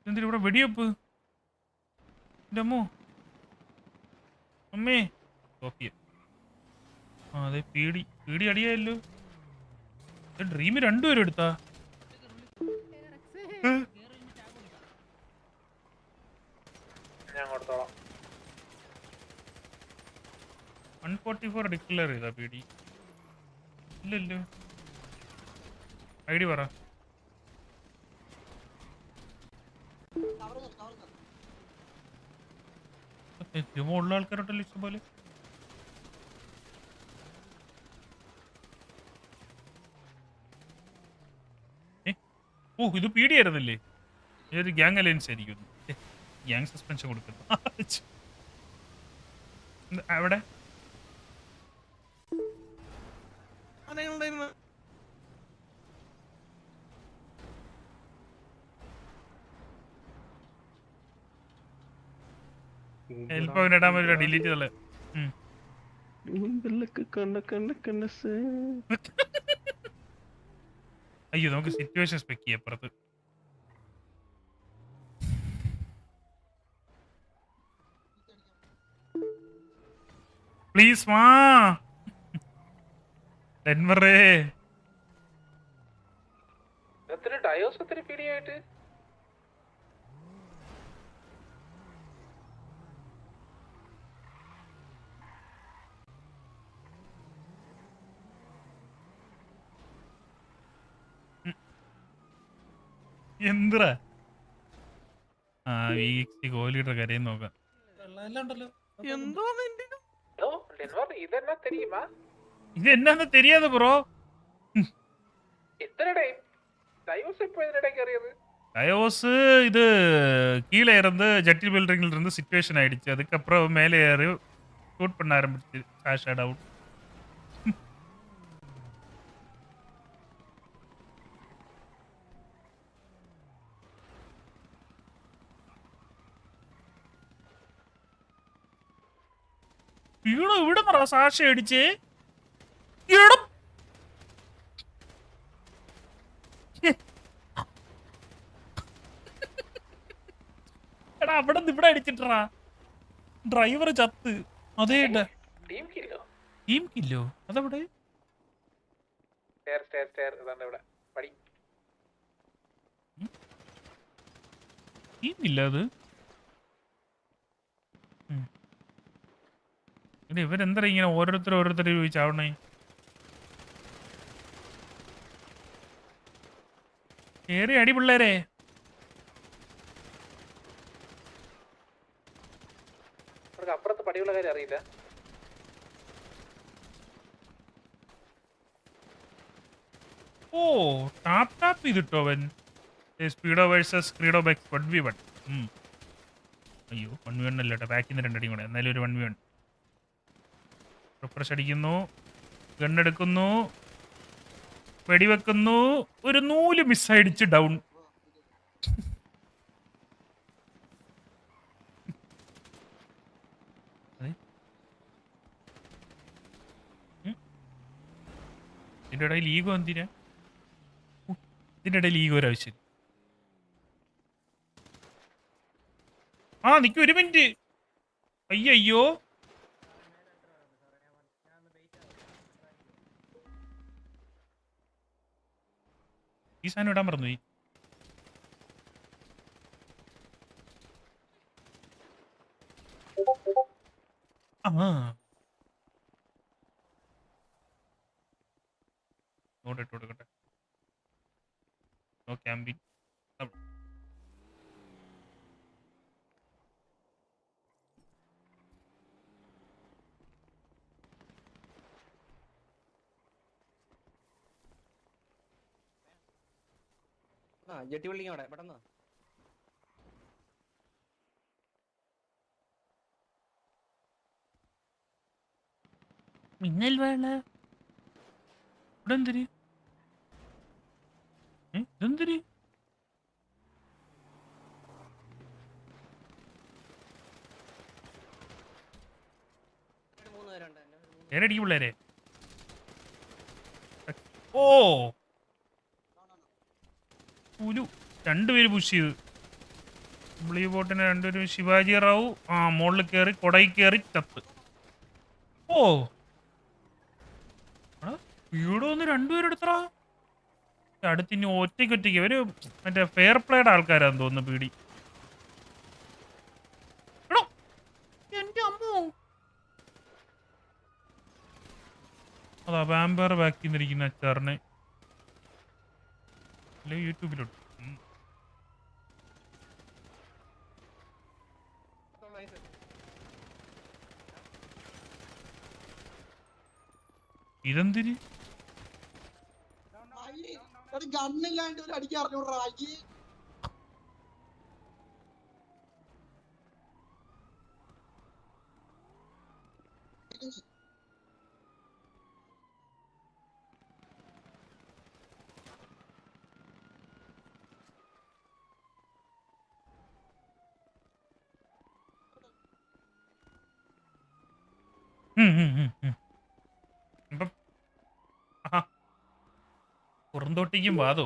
എന്തിനാ ഇവിടെ വെടിവെപ്പ്? എൻ്റെ അമ്മോ, അമ്മേ. സോഫിയ. ആ അതെ, പീടി അടിയായല്ലോ. ഡ്രീം രണ്ടുപേരും എടുത്താ. ഞാൻ കൊടുത്തോളാം. 144 ഡിക്ലെയർ ചെയ്താ പീടി? ഇല്ലല്ലോ. ഐ ഡി പറ. ചുമ ഉള്ള ആൾക്കാരോട്ടല്ലോ ഇഷ്ടം പോലെ. ഓ, ഇത് പീടി ആയിരുന്നല്ലേ? ഏത് ഗ്യാങ് അലയൻസ് ആയിരിക്കും. ഗ്യാങ് സസ്പെൻഷൻ കൊടുക്കുന്നു. അവിടെ ഹെൽപ്പ് അവൻ ഇടാൻ പറ്റില്ല, ഡിലീറ്റ് ചെയ്തല്ലേ. അയ്യോ, നമുക്ക് സിറ്റുവേഷൻ സ്പെക്ക് ചെയ്യാം അപ്പുറത്ത്. പ്ലീസ് വാ ഡെൻവറേ. ഡയോസ് ഒത്തിരി പിടിയായിട്ട് എന്തിനാ? ആ വീക്സി കോഹ്ലിയുടെ കരയും നോക്കാം. ഇതെന്നാ തെരിയുമാ? ഇത് എന്നാന്ന് தெரியாது ബ്രോ. டயோஸ் இது கீழே இருந்து ஜெட்டி பில்டிங்ல இருந்து சிச்சுவேஷன் ஆயிடுச்சு. அதுக்கப்புறம் மேலே ஏறி ஷூட் பண்ண ஆரம்பிச்சு. Shot out. ഇവിടെ പറ സാക്ഷി അടിച്ച് എടാ അവിടെ നിന്ന് ഇവിടെ അടിച്ചിട്ടാ ഡ്രൈവർ ചത്ത്. അതേ ടീം കില്ലോ. അതവിടെ ടീം ഇല്ല. അത് ഇവരെന്താ ഇങ്ങനെ ഓരോരുത്തർ ചോദിച്ചാവണേ? കേറി അടി പിള്ളേരെ. അപ്പുറത്ത് പടിയുള്ള കാര്യം അറിയില്ല. ഓ, ടാപ്പ് ചെയ്തിട്ടോ അവൻ. സ്പീഡോ വേഴ്സസ് ക്രീഡോ ബൈക്സ് 1v1. അയ്യോ 1v1 അല്ല കേട്ടോ, ബാക്കിൽ നിന്ന് രണ്ടടിയും കൂടെ. എന്നാലും ഒരു 1v1. റിഫ്രഷ് അടിക്കുന്നു, ഗണ്ണെടുക്കുന്നു, വെടിവെക്കുന്നു. ഒരു നൂല് മിസ്സടിച്ച് ഡൗൺ. ഇതിൻ്റെ ഇടയിൽ ഈഗോ എന്തിനാ? ഇതിൻ്റെ ഇടയിൽ ഈഗോ ഒരാവശ്യം. ആ നിക്ക് ഒരു മിനിറ്റ്. അയ്യോ ഈ സാധനം ഇടാൻ മറന്നുപോയി. ഇട്ട് കൊടുക്കട്ടെ. No camping. ജെട്ടി ബിൽഡിംഗ് അവിടെ പെട്ടെന്ന്. മിന്നൽ വേള ഇവിടെ എന്തിരി? ഇതെന്തിരി? നേരടിക്കും പിള്ളേരെ. ഓ രണ്ടുപേര് പുഷ് ചെയ്ത്. ബ്ലൂ ബോട്ടിന് രണ്ടുപേരും ശിവാജി റാവു ആ മുകളിൽ കയറി കൊടയിൽ കയറി ചത്ത്. ഓ വീട് വന്ന് രണ്ടുപേരും എടുത്തടാ. അടുത്ത് ഇനി ഒറ്റയ്ക്ക് ഇവര് മറ്റേ ഫെയർ പ്ലേയുടെ ആൾക്കാരാന്ന് തോന്നുന്നു പീടി. എടോ, എന്റെ അമ്മോ. അതാ വാമ്പയർ ബാക്കി നിന്നിരിക്കുന്ന അച്ചാറിനെ യൂട്യൂബിലോട്ട്. ഇതെന്തിന് ഗണ്ണില്ലാണ്ട് ഒരു അടിക്ക് അറിഞ്ഞൂടാ. ഇപ്പം പുറന്തോട്ടിക്കും വാതോ